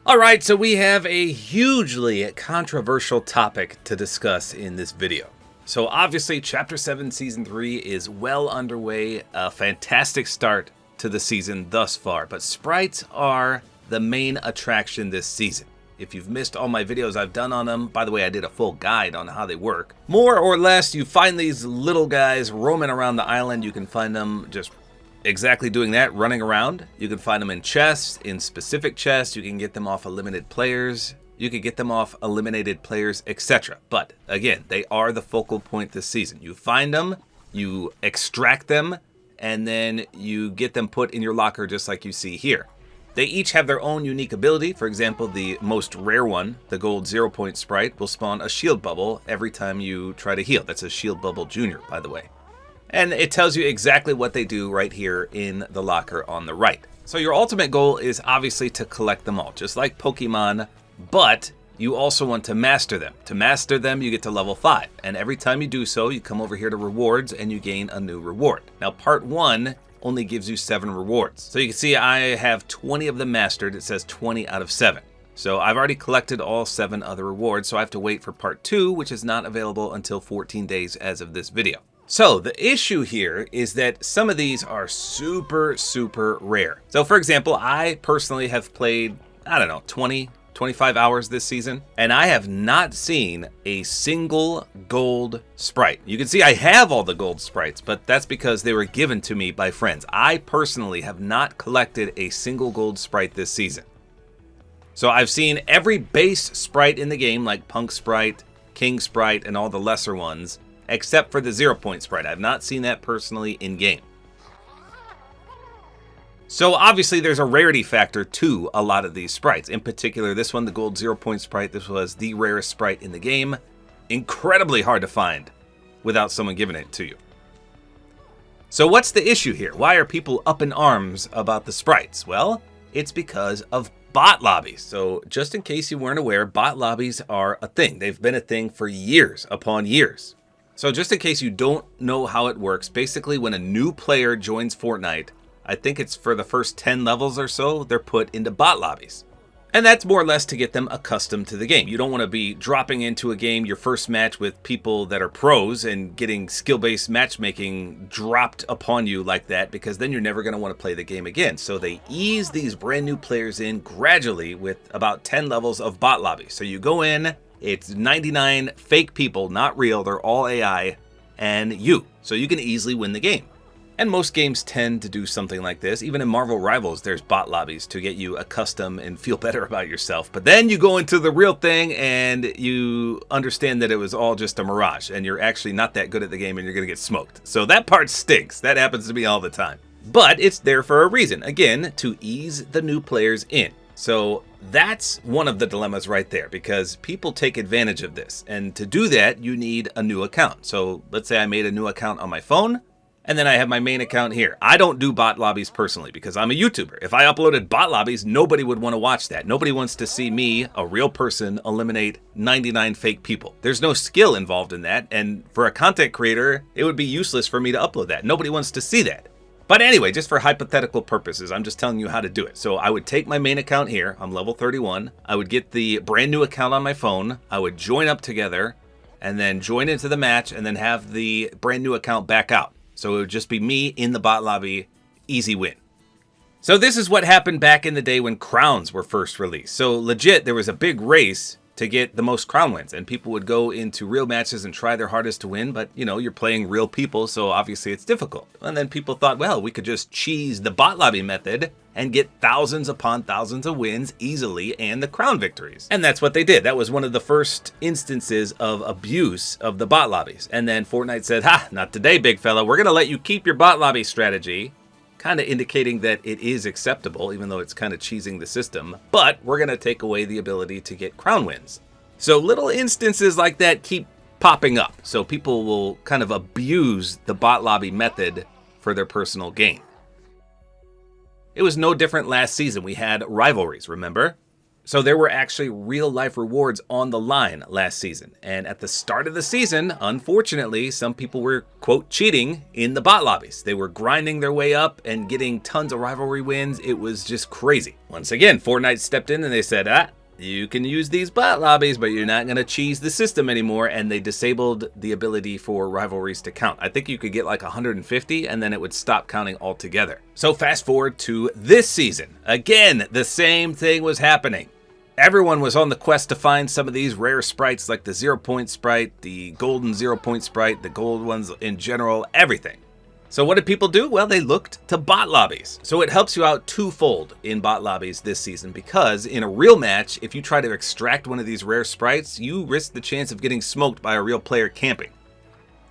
Alright, so we have a hugely controversial topic to discuss in this video. So obviously Chapter 7 Season 3 is well underway, a fantastic start to the season thus far, but sprites are the main attraction this season. If you've missed all my videos I've done on them, by the way I did a full guide on how they work. More or less you find these little guys roaming around the island. You can find them just exactly doing that, running around. You can find them in chests, in specific chests. You can get them off eliminated players. You can get them off eliminated players, etc. But again, they are the focal point this season. You find them, you extract them, and then you get them put in your locker just like you see here. They each have their own unique ability. For example, the most rare one, the gold 0-point sprite, will spawn a shield bubble every time you try to heal. That's a shield bubble junior, by the way. And it tells you exactly what they do right here in the locker on the right. So your ultimate goal is obviously to collect them all, just like Pokemon, but you also want to master them. To master them, you get to level 5. And every time you do so, you come over here to rewards and you gain a new reward. Now, part 1 only gives you 7 rewards. So you can see I have 20 of them mastered. It says 20 out of 7. So I've already collected all 7 other rewards, so I have to wait for part 2, which is not available until 14 days as of this video. So the issue here is that some of these are super rare. So for example, I personally have played, I don't know, 25 hours this season, and I have not seen a single gold sprite. You can see I have all the gold sprites, but that's because they were given to me by friends. I personally have not collected a single gold sprite this season. So I've seen every base sprite in the game, like Punk Sprite, King Sprite, and all the lesser ones, except for the 0-point sprite. I've not seen that personally in game. So obviously there's a rarity factor to a lot of these sprites. In particular, this one, the gold 0-point sprite, this was the rarest sprite in the game. Incredibly hard to find without someone giving it to you. So what's the issue here? Why are people up in arms about the sprites? Well, it's because of bot lobbies. So just in case you weren't aware, bot lobbies are a thing. They've been a thing for years upon years. So just in case you don't know how it works, basically when a new player joins Fortnite, I think it's for the first 10 levels or so, they're put into bot lobbies. And that's more or less to get them accustomed to the game. You don't want to be dropping into a game, your first match with people that are pros and getting skill-based matchmaking dropped upon you like that, because then you're never going to want to play the game again. So they ease these brand new players in gradually with about 10 levels of bot lobbies. So you go in, it's 99 fake people, not real, they're all AI, and you. So you can easily win the game. And most games tend to do something like this. Even in Marvel Rivals, there's bot lobbies to get you accustomed and feel better about yourself. But then you go into the real thing and you understand that it was all just a mirage and you're actually not that good at the game and you're going to get smoked. So that part stinks. That happens to me all the time. But it's there for a reason. Again, to ease the new players in. So that's one of the dilemmas right there, because people take advantage of this. And to do that, you need a new account. So let's say I made a new account on my phone, and then I have my main account here. I don't do bot lobbies personally because I'm a YouTuber. If I uploaded bot lobbies, nobody would want to watch that. Nobody wants to see me, a real person, eliminate 99 fake people. There's no skill involved in that, and for a content creator, it would be useless for me to upload that. Nobody wants to see that. But anyway, just for hypothetical purposes, I'm just telling you how to do it. So I would take my main account here, I'm level 31. I would get the brand new account on my phone. I would join up together and then join into the match and then have the brand new account back out. So it would just be me in the bot lobby, easy win. So this is what happened back in the day when crowns were first released. So legit, there was a big race to get the most crown wins, and people would go into real matches and try their hardest to win, but you know, you're playing real people, so obviously it's difficult. And then people thought, well, we could just cheese the bot lobby method and get thousands upon thousands of wins easily and the crown victories. And that's what they did. That was one of the first instances of abuse of the bot lobbies. And then Fortnite said, ha, not today, big fella. We're gonna let you keep your bot lobby strategy, kind of indicating that it is acceptable, even though it's kind of cheesing the system, but we're going to take away the ability to get crown wins. So little instances like that keep popping up. So people will kind of abuse the bot lobby method for their personal gain. It was no different last season. We had rivalries, remember? So there were actually real life rewards on the line last season. And at the start of the season, unfortunately, some people were, quote, cheating in the bot lobbies. They were grinding their way up and getting tons of rivalry wins. It was just crazy. Once again, Fortnite stepped in and they said, you can use these bot lobbies, but you're not going to cheese the system anymore. And they disabled the ability for rivalries to count. I think you could get like 150 and then it would stop counting altogether. So fast forward to this season. Again, the same thing was happening. Everyone was on the quest to find some of these rare sprites like the 0-point sprite, the golden 0-point sprite, the gold ones in general, everything. So what did people do? Well, they looked to bot lobbies. So it helps you out twofold in bot lobbies this season because in a real match, if you try to extract one of these rare sprites, you risk the chance of getting smoked by a real player camping.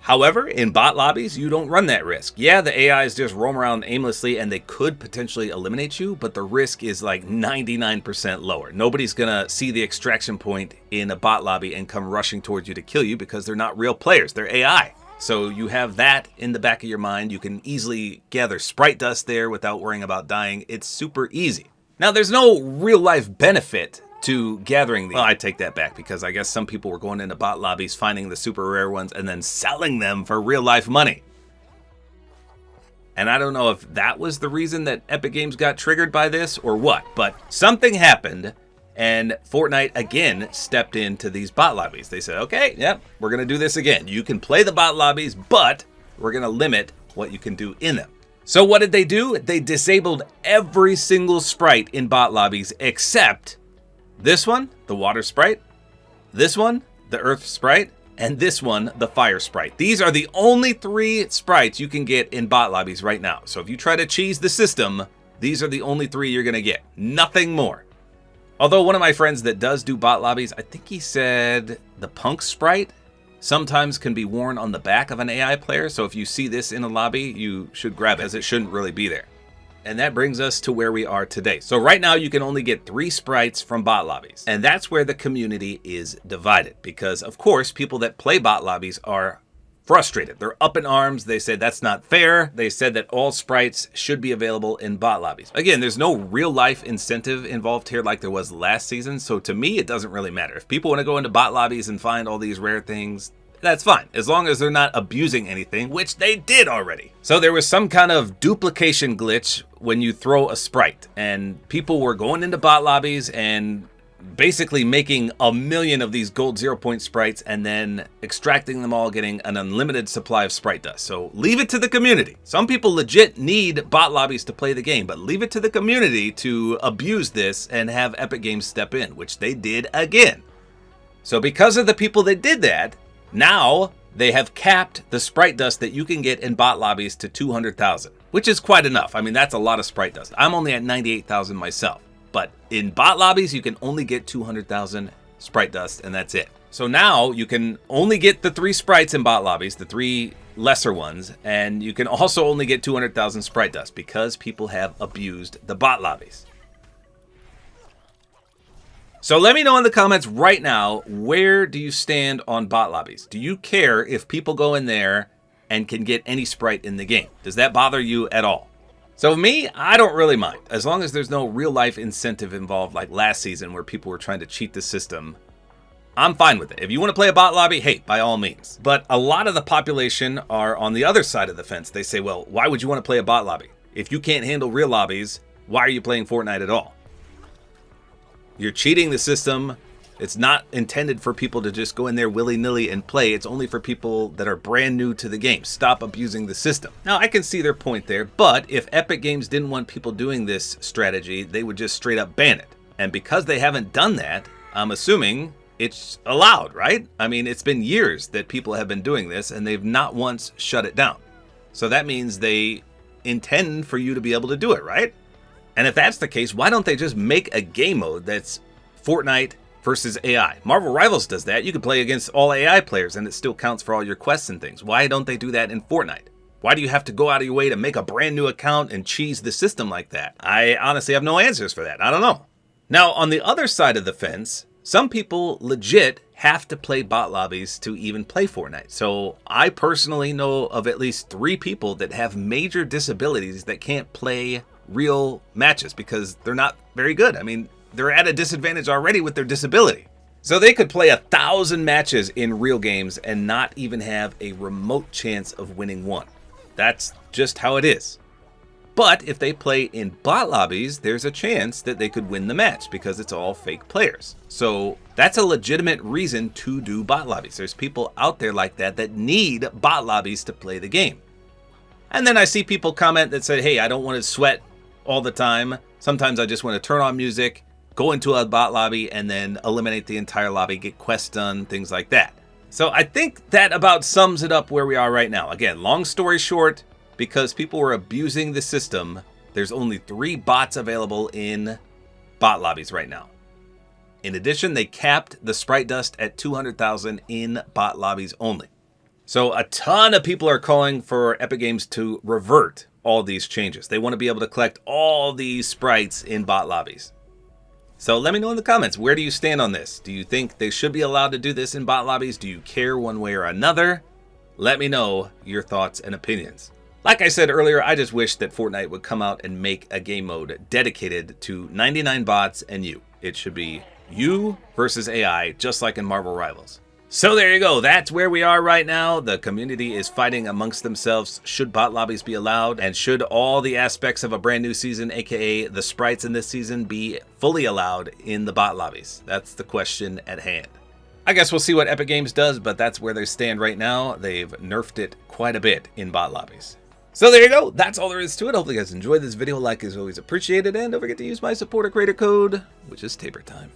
However, in bot lobbies, you don't run that risk. Yeah, the AIs just roam around aimlessly and they could potentially eliminate you, but the risk is like 99% lower. Nobody's gonna see the extraction point in a bot lobby and come rushing towards you to kill you because they're not real players, they're AI. So you have that in the back of your mind. You can easily gather sprite dust there without worrying about dying. It's super easy. Now, there's no real life benefit to gathering these. Well, I take that back because I guess some people were going into bot lobbies, finding the super rare ones, and then selling them for real life money. And I don't know if that was the reason that Epic Games got triggered by this or what, but something happened and Fortnite again stepped into these bot lobbies. They said, okay, yep, we're going to do this again. You can play the bot lobbies, but we're going to limit what you can do in them. So what did they do? They disabled every single sprite in bot lobbies except this one, the water sprite, this one, the earth sprite, and this one, the fire sprite. These are the only 3 sprites you can get in bot lobbies right now. So if you try to cheese the system, these are the only 3 you're going to get. Nothing more. Although one of my friends that does do bot lobbies, I think he said the punk sprite sometimes can be worn on the back of an AI player. So if you see this in a lobby, you should grab it as it shouldn't really be there. And that brings us to where we are today. So right now you can only get 3 sprites from bot lobbies. And that's where the community is divided. Because of course, people that play bot lobbies are frustrated. They're up in arms. They say that's not fair. They said that all sprites should be available in bot lobbies. Again, there's no real life incentive involved here like there was last season. So to me, it doesn't really matter. If people want to go into bot lobbies and find all these rare things, that's fine, as long as they're not abusing anything, which they did already. So there was some kind of duplication glitch when you throw a sprite, and people were going into bot lobbies and basically making 1 million of these gold 0-point sprites and then extracting them all, getting an unlimited supply of sprite dust. So leave it to the community. Some people legit need bot lobbies to play the game, but leave it to the community to abuse this and have Epic Games step in, which they did again. So because of the people that did that, now they have capped the sprite dust that you can get in bot lobbies to 200,000, which is quite enough. I mean, that's a lot of sprite dust. I'm only at 98,000 myself, but in bot lobbies, you can only get 200,000 sprite dust and that's it. So now you can only get the 3 sprites in bot lobbies, the 3 lesser ones, and you can also only get 200,000 sprite dust because people have abused the bot lobbies. So let me know in the comments right now, where do you stand on bot lobbies? Do you care if people go in there and can get any sprite in the game? Does that bother you at all? So me, I don't really mind. As long as there's no real life incentive involved like last season where people were trying to cheat the system, I'm fine with it. If you want to play a bot lobby, hey, by all means. But a lot of the population are on the other side of the fence. They say, well, why would you want to play a bot lobby? If you can't handle real lobbies, why are you playing Fortnite at all? You're cheating the system. It's not intended for people to just go in there willy-nilly and play. It's only for people that are brand new to the game. Stop abusing the system. Now, I can see their point there, but if Epic Games didn't want people doing this strategy, they would just straight up ban it. And because they haven't done that, I'm assuming it's allowed, right? I mean, it's been years that people have been doing this, and they've not once shut it down. So that means they intend for you to be able to do it, right? And if that's the case, why don't they just make a game mode that's Fortnite versus AI? Marvel Rivals does that. You can play against all AI players and it still counts for all your quests and things. Why don't they do that in Fortnite? Why do you have to go out of your way to make a brand new account and cheese the system like that? I honestly have no answers for that. I don't know. Now, on the other side of the fence, some people legit have to play bot lobbies to even play Fortnite. So I personally know of at least 3 people that have major disabilities that can't play real matches because they're not very good. I mean, they're at a disadvantage already with their disability. So they could play 1,000 matches in real games and not even have a remote chance of winning one. That's just how it is. But if they play in bot lobbies, there's a chance that they could win the match because it's all fake players. So that's a legitimate reason to do bot lobbies. There's people out there like that that need bot lobbies to play the game. And then I see people comment that say, hey, I don't want to sweat all the time. Sometimes I just want to turn on music, go into a bot lobby, and then eliminate the entire lobby, get quests done, things like that. So I think that about sums it up where we are right now. Again, long story short, because people were abusing the system, there's only 3 bots available in bot lobbies right now. In addition, they capped the sprite dust at 200,000 in bot lobbies only. So a ton of people are calling for Epic Games to revert all these changes. They want to be able to collect all these sprites in bot lobbies. So let me know in the comments, where do you stand on this? Do you think they should be allowed to do this in bot lobbies? Do you care one way or another? Let me know your thoughts and opinions. Like I said earlier, I just wish that Fortnite would come out and make a game mode dedicated to 99 bots and you. It should be you versus AI, just like in Marvel Rivals. So there you go. That's where we are right now. The community is fighting amongst themselves. Should bot lobbies be allowed? And should all the aspects of a brand new season, aka the sprites in this season, be fully allowed in the bot lobbies? That's the question at hand. I guess we'll see what Epic Games does, but that's where they stand right now. They've nerfed it quite a bit in bot lobbies. So there you go. That's all there is to it. Hopefully you guys enjoyed this video. Like is always appreciated. And don't forget to use my Support-A-Creator Code, which is tabortime.